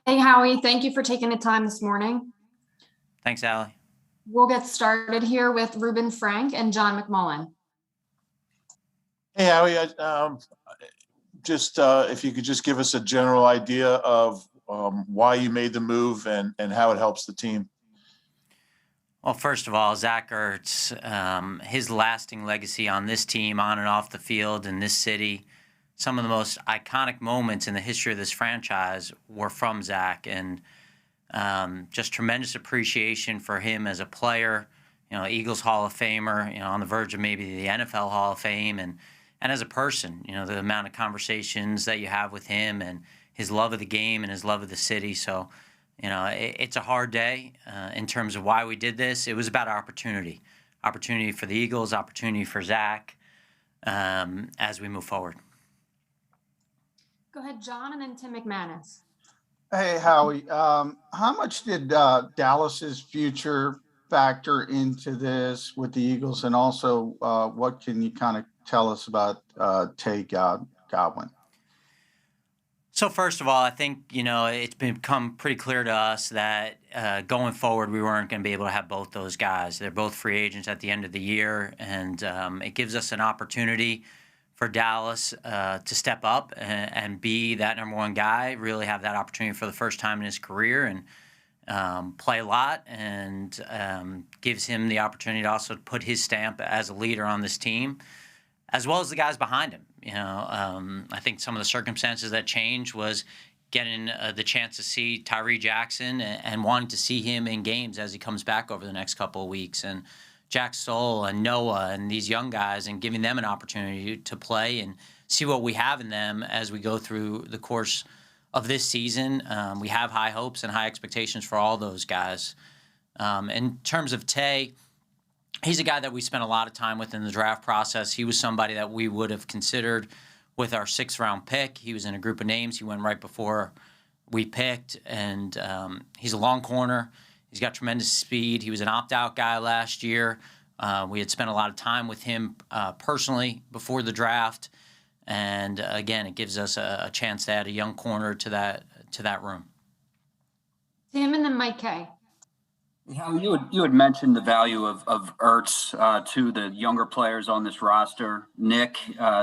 Hey, Howie, thank you for taking the time this morning. Thanks, Allie. We'll get started here with Ruben Frank and John McMullen. Hey, Howie, just if you could just give us a general idea of why you made the move and how it helps the team. Well, first of all, Zach Ertz, his lasting legacy on this team, on and off the field in this city, some of the most iconic moments in the history of this franchise were from Zach, and just tremendous appreciation for him as a player, Eagles Hall of Famer, on the verge of maybe the NFL Hall of Fame, and as a person, the amount of conversations that you have with him and his love of the game and his love of the city. So, it's a hard day in terms of why we did this. It was about opportunity for the Eagles, opportunity for Zach as we move forward. Go ahead, John, and then Tim McManus. Hey, Howie, how much did Dallas's future factor into this with the Eagles? And also, what can you kind of tell us about Tay Godwin? So first of all, I think, it's become pretty clear to us that going forward, we weren't going to be able to have both those guys. They're both free agents at the end of the year, and it gives us an opportunity for Dallas to step up and be that number one guy, really have that opportunity for the first time in his career and play a lot, and gives him the opportunity to also put his stamp as a leader on this team, as well as the guys behind him. I think some of the circumstances that changed was getting the chance to see Tyree Jackson and wanting to see him in games as he comes back over the next couple of weeks. And Jack Stoll and Noah and these young guys, and giving them an opportunity to play and see what we have in them as we go through the course of this season. We have high hopes and high expectations for all those guys. In terms of Tay, he's a guy that we spent a lot of time with in the draft process. He was somebody that we would have considered with our 6th-round pick. He was in a group of names. He went right before we picked, and he's a long corner. He's got tremendous speed. He was an opt-out guy last year. We had spent a lot of time with him personally before the draft, and again, it gives us a chance to add a young corner to that room. Tim and then Mike Kay. You had mentioned the value of Ertz to the younger players on this roster. Nick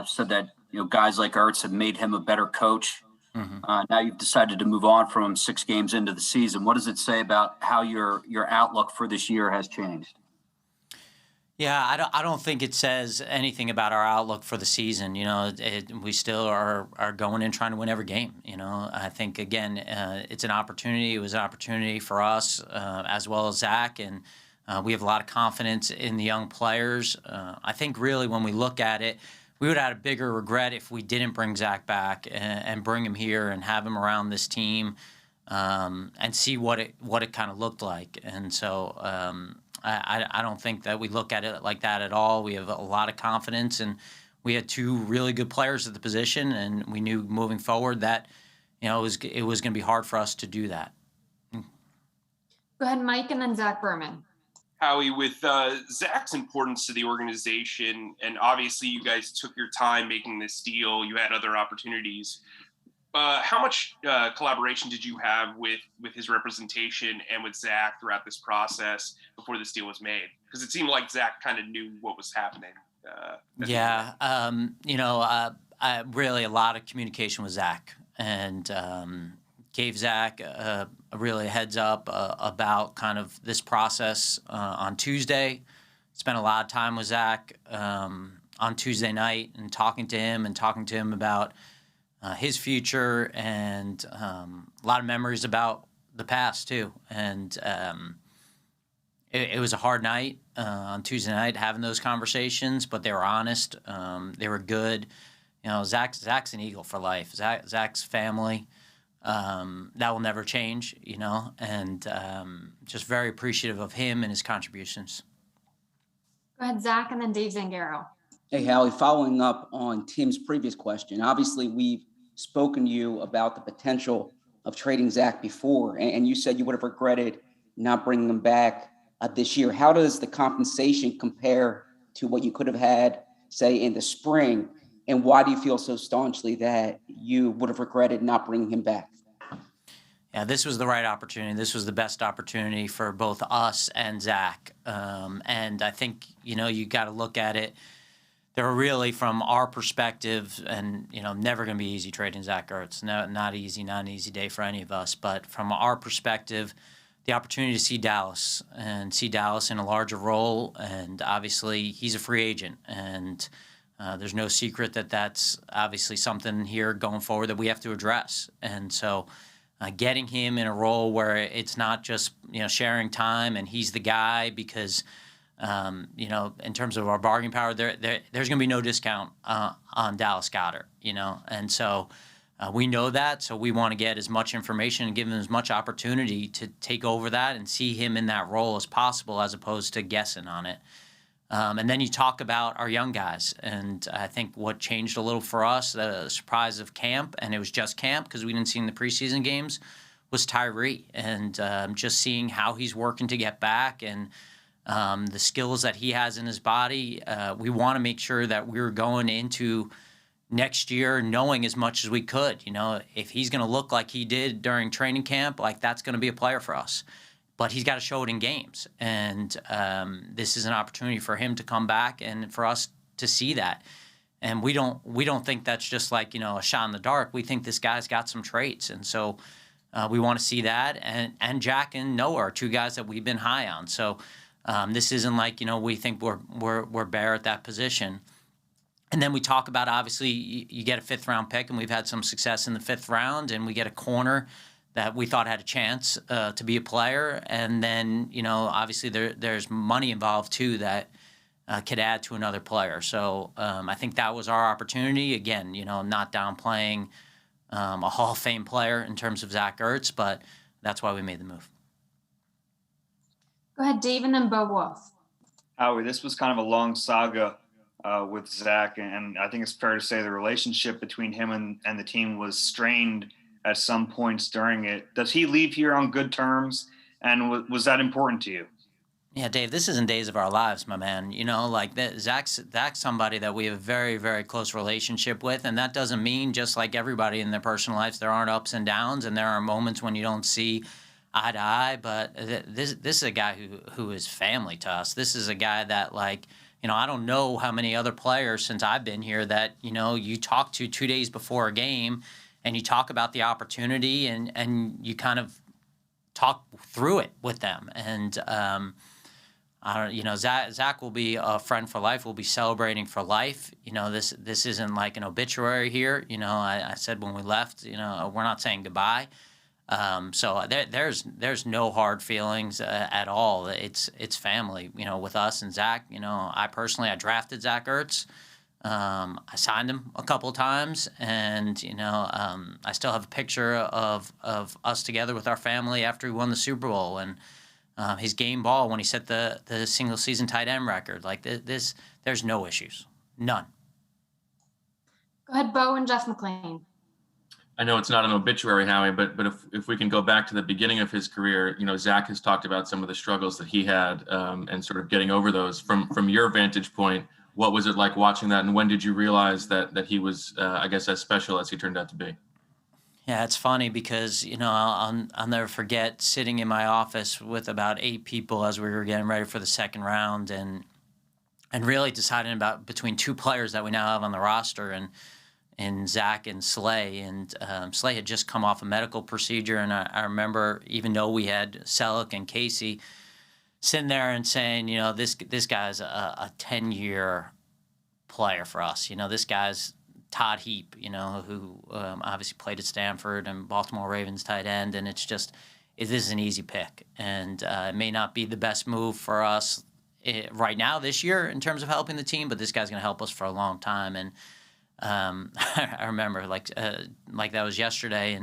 said that guys like Ertz have made him a better coach. Mm-hmm. Now you've decided to move on from him 6 games into the season. What does it say about how your outlook for this year has changed? Yeah, I don't think it says anything about our outlook for the season. We still are going in trying to win every game. I think, again, it's an opportunity. It was an opportunity for us as well as Zach, and we have a lot of confidence in the young players. I think really when we look at it, we would have had a bigger regret if we didn't bring Zach back and bring him here and have him around this team and see what it kind of looked like. And so I don't think that we look at it like that at all. We have a lot of confidence, and we had 2 really good players at the position, and we knew moving forward that it was going to be hard for us to do that. Go ahead, Mike, and then Zach Berman. Howie, with Zach's importance to the organization, and obviously you guys took your time making this deal, you had other opportunities. How much collaboration did you have with his representation and with Zach throughout this process before this deal was made? Because it seemed like Zach kind of knew what was happening. Really a lot of communication with Zach, and gave Zach a really heads up about kind of this process on Tuesday. Spent a lot of time with Zach on Tuesday night and talking to him about his future, and a lot of memories about the past too. And it was a hard night on Tuesday night having those conversations, but they were honest. They were good. Zach's an Eagle for life. Zach's family. That will never change, and just very appreciative of him and his contributions. Go ahead, Zach, and then Dave Zangaro. Hey, Howie, following up on Tim's previous question, obviously we've spoken to you about the potential of trading Zach before, and you said you would have regretted not bringing him back this year. How does the compensation compare to what you could have had, say, in the spring? And why do you feel so staunchly that you would have regretted not bringing him back? Yeah, this was the right opportunity. This was the best opportunity for both us and Zach. And I think, you got to look at it. They're really, from our perspective, and, never going to be easy trading Zach Ertz. No, not an easy day for any of us. But from our perspective, the opportunity to see Dallas in a larger role. And obviously, he's a free agent. And there's no secret that that's obviously something here going forward that we have to address. And so getting him in a role where it's not just, sharing time and he's the guy, because, in terms of our bargaining power, there's going to be no discount on Dallas Goedert, and so we know that. So we want to get as much information and give him as much opportunity to take over that and see him in that role as possible, as opposed to guessing on it. And then you talk about our young guys. And I think what changed a little for us, the surprise of camp, and it was just camp because we didn't see in the preseason games, was Tyree. And just seeing how he's working to get back and the skills that he has in his body. We want to make sure that we're going into next year knowing as much as we could. If he's going to look like he did during training camp, like, that's going to be a player for us. But he's got to show it in games. And this is an opportunity for him to come back and for us to see that. And we don't think that's just like, a shot in the dark. We think this guy's got some traits. And so we want to see that. And Jack and Noah are two guys that we've been high on. So this isn't like, we think we're bare at that position. And then we talk about, obviously, you get a 5th round pick, and we've had some success in the 5th round, and we get a corner that we thought had a chance to be a player. And then, obviously there's money involved too that could add to another player. So I think that was our opportunity. Again, not downplaying a Hall of Fame player in terms of Zach Ertz, but that's why we made the move. Go ahead, Dave, and then Bo Wolf. Howie, this was kind of a long saga with Zach, and I think it's fair to say the relationship between him and the team was strained at some points during it. Does he leave here on good terms, and was that important to you? Yeah, Dave, this isn't days of our lives, my man. Zach's somebody that we have a very, very close relationship with, and that doesn't mean, just like everybody in their personal lives, there aren't ups and downs, and there are moments when you don't see eye to eye. But this is a guy who is family to us. This is a guy that, I don't know how many other players since I've been here that, you talk to 2 days before a game, and you talk about the opportunity and you kind of talk through it with them. And Zach will be a friend for life. We'll be celebrating for life. This isn't like an obituary here. I said when we left, we're not saying goodbye. So there's no hard feelings at all. It's family, with us and Zach. I personally drafted Zach Ertz. I signed him a couple of times, and I still have a picture of us together with our family after we won the Super Bowl, and his game ball when he set the single season tight end record. Like this, there's no issues, none. Go ahead, Bo and Jeff McLean. I know it's not an obituary, Howie, but if we can go back to the beginning of his career, Zach has talked about some of the struggles that he had and sort of getting over those. From your vantage point, what was it like watching that, and when did you realize that he was, I guess, as special as he turned out to be? Yeah, it's funny because, I'll never forget sitting in my office with about 8 people as we were getting ready for the 2nd round and really deciding about between 2 players that we now have on the roster, and Zach and Slay. And Slay had just come off a medical procedure, and I remember, even though we had Selleck and Casey, sitting there and saying, this guy's a 10-year player for us. This guy's Todd Heap, who obviously played at Stanford and Baltimore Ravens tight end, and this is an easy pick. And it may not be the best move for us right now this year in terms of helping the team, but this guy's going to help us for a long time. And I remember like that was yesterday,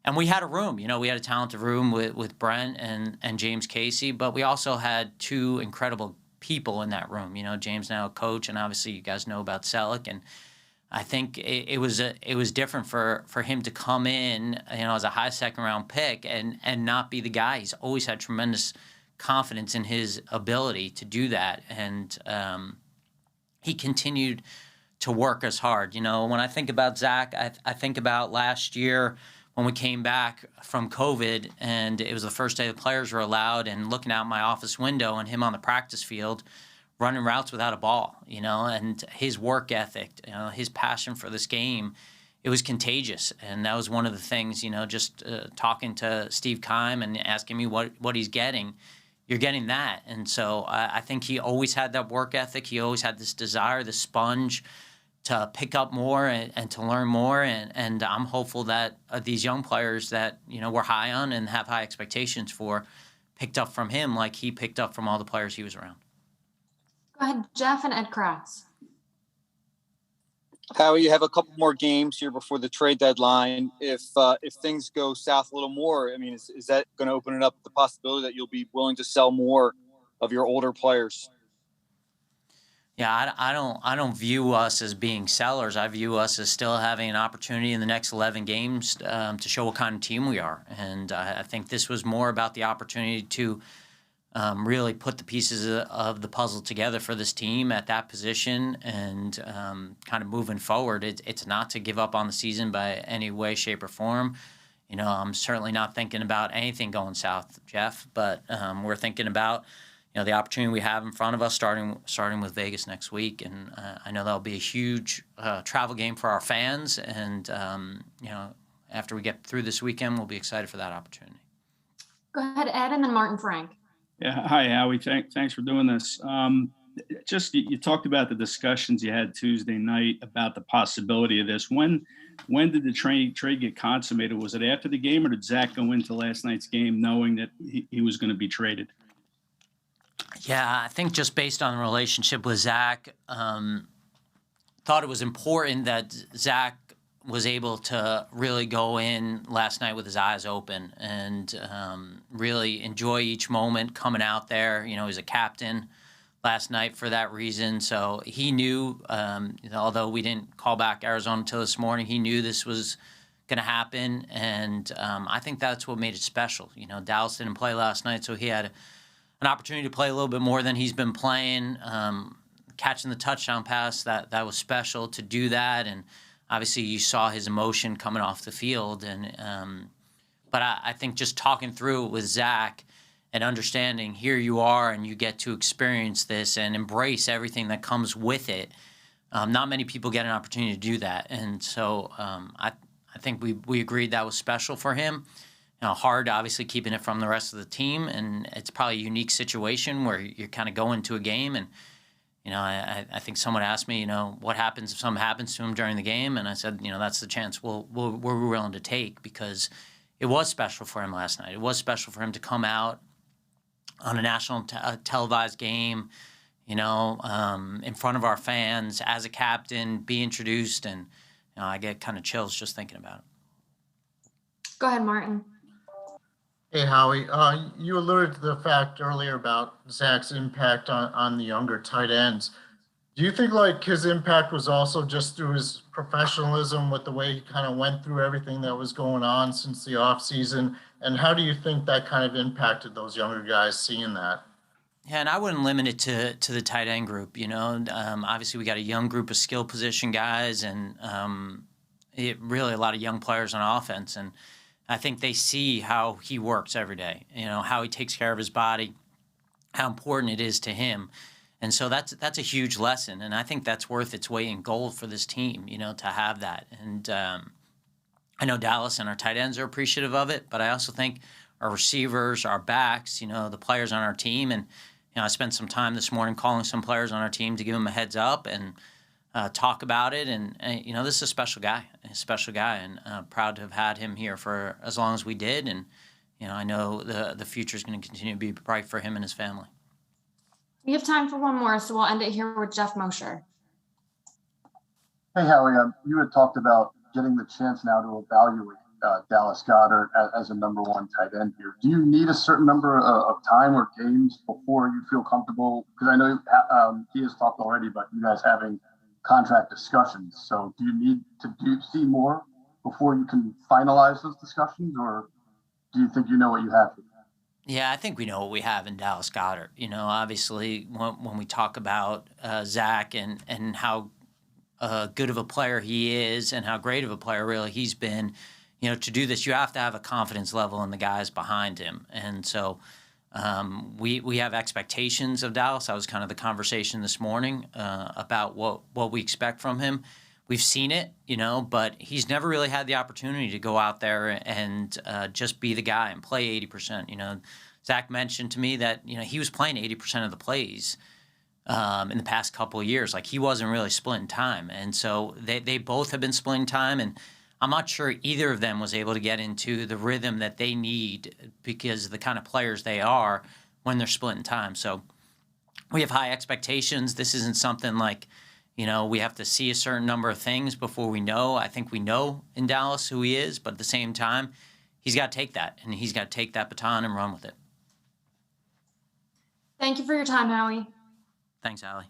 and we had a room, we had a talented room with Brent and James Casey, but we also had 2 incredible people in that room. James now a coach, and obviously you guys know about Selleck, and I think it was different for him to come in, as a high 2nd round pick and not be the guy. He's always had tremendous confidence in his ability to do that, and he continued to work as hard. When I think about Zach, I think about last year when we came back from COVID, and it was the first day the players were allowed, and looking out my office window and him on the practice field running routes without a ball, and his work ethic, his passion for this game, it was contagious. And that was one of the things, just talking to Steve Keim and asking me what he's getting. You're getting that. And so I think he always had that work ethic. He always had this desire, this sponge to pick up more and to learn more. And I'm hopeful that these young players that, we're high on and have high expectations for picked up from him like he picked up from all the players he was around. Go ahead, Jeff and Ed Kratz. Howie, you have a couple more games here before the trade deadline. If things go south a little more, I mean, is that going to open it up the possibility that you'll be willing to sell more of your older players? Yeah, I don't view us as being sellers. I view us as still having an opportunity in the next 11 games to show what kind of team we are. And I think this was more about the opportunity to really put the pieces of the puzzle together for this team at that position and kind of moving forward. It's not to give up on the season by any way, shape, or form. I'm certainly not thinking about anything going south, Jeff, but we're thinking about the opportunity we have in front of us starting with Vegas next week. And I know that'll be a huge travel game for our fans. And, after we get through this weekend, we'll be excited for that opportunity. Go ahead, Ed, and then Martin Frank. Yeah, hi, Howie. Thanks for doing this. Just you talked about the discussions you had Tuesday night about the possibility of this. When did the trade get consummated? Was it after the game, or did Zach go into last night's game knowing that he was going to be traded? Yeah, I think just based on the relationship with Zach, thought it was important that Zach was able to really go in last night with his eyes open and really enjoy each moment coming out there. He was a captain last night for that reason. So he knew, although we didn't call back Arizona until this morning, he knew this was going to happen. And I think that's what made it special. Dallas didn't play last night, so he had an opportunity to play a little bit more than he's been playing. Catching the touchdown pass, that was special to do that. And obviously, you saw his emotion coming off the field, but I think just talking through it with Zach and understanding here you are and you get to experience this and embrace everything that comes with it. Not many people get an opportunity to do that, and so I think we agreed that was special for him. Hard, obviously, keeping it from the rest of the team, and it's probably a unique situation where you're kind of going to a game and. I think someone asked me, what happens if something happens to him during the game? And I said, that's the chance we're willing to take because it was special for him last night. It was special for him to come out on a national televised game, in front of our fans as a captain, be introduced. And, I get kind of chills just thinking about it. Go ahead, Martin. Hey, Howie, you alluded to the fact earlier about Zach's impact on the younger tight ends. Do you think his impact was also just through his professionalism with the way he kind of went through everything that was going on since the offseason? And how do you think that kind of impacted those younger guys seeing that? Yeah, and I wouldn't limit it to the tight end group. Obviously we got a young group of skill position guys and really a lot of young players on offense. And I think they see how he works every day, how he takes care of his body, how important it is to him. And so that's a huge lesson. And I think that's worth its weight in gold for this team, to have that. And I know Dallas and our tight ends are appreciative of it, but I also think our receivers, our backs, the players on our team. And, I spent some time this morning calling some players on our team to give them a heads up and talk about it. And this is a special guy, and proud to have had him here for as long as we did. And, I know the future is going to continue to be bright for him and his family. We have time for one more, so we'll end it here with Jeff Mosher. Hey, Howie, you had talked about getting the chance now to evaluate Dallas Goedert as a number one tight end here. Do you need a certain number of time or games before you feel comfortable? Because I know he has talked already about you guys having contract discussions. So do you need to see more before you can finalize those discussions, or do you think you know what you have? Yeah, I think we know what we have in Dallas Goedert. Obviously, when we talk about Zach and how good of a player he is and how great of a player really he's been, to do this, you have to have a confidence level in the guys behind him. And so we have expectations of Dallas. That was kind of the conversation this morning about what we expect from him. We've seen it, but he's never really had the opportunity to go out there and just be the guy and play 80%. Zach mentioned to me that, he was playing 80% of the plays in the past couple of years. Like, he wasn't really splitting time. And so they both have been splitting time, and I'm not sure either of them was able to get into the rhythm that they need because of the kind of players they are when they're splitting time. So we have high expectations. This isn't something like, we have to see a certain number of things before we know. I think we know in Dallas who he is, but at the same time, he's got to take that, and he's got to take that baton and run with it. Thank you for your time, Howie. Thanks, Allie.